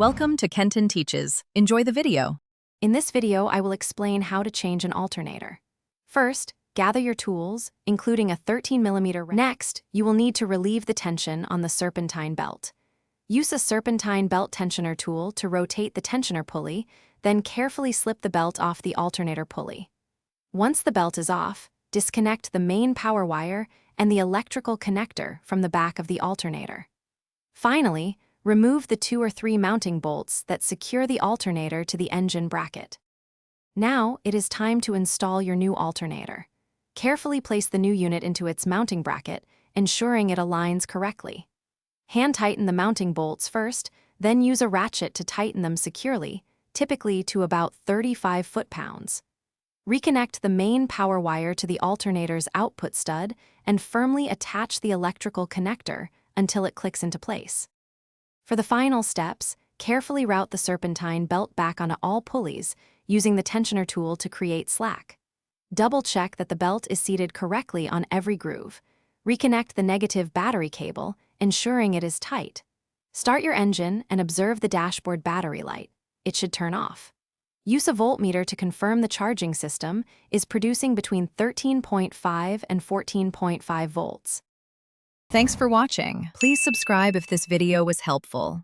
Welcome to Kenton Teaches. Enjoy the video. In this video, I will explain how to change an alternator. First, gather your tools, including a 13mm. Next, you will need to relieve the tension on the serpentine belt. Use a serpentine belt tensioner tool to rotate the tensioner pulley, then carefully slip the belt off the alternator pulley. Once the belt is off, disconnect the main power wire and the electrical connector from the back of the alternator. Finally, remove the 2 or 3 mounting bolts that secure the alternator to the engine bracket. Now, it is time to install your new alternator. Carefully place the new unit into its mounting bracket, ensuring it aligns correctly. Hand tighten the mounting bolts first, then use a ratchet to tighten them securely, typically to about 35 foot-pounds. Reconnect the main power wire to the alternator's output stud and firmly attach the electrical connector until it clicks into place. For the final steps, carefully route the serpentine belt back onto all pulleys, using the tensioner tool to create slack. Double-check that the belt is seated correctly on every groove. Reconnect the negative battery cable, ensuring it is tight. Start your engine and observe the dashboard battery light. It should turn off. Use a voltmeter to confirm the charging system is producing between 13.5 and 14.5 volts. Thanks for watching. Please subscribe if this video was helpful.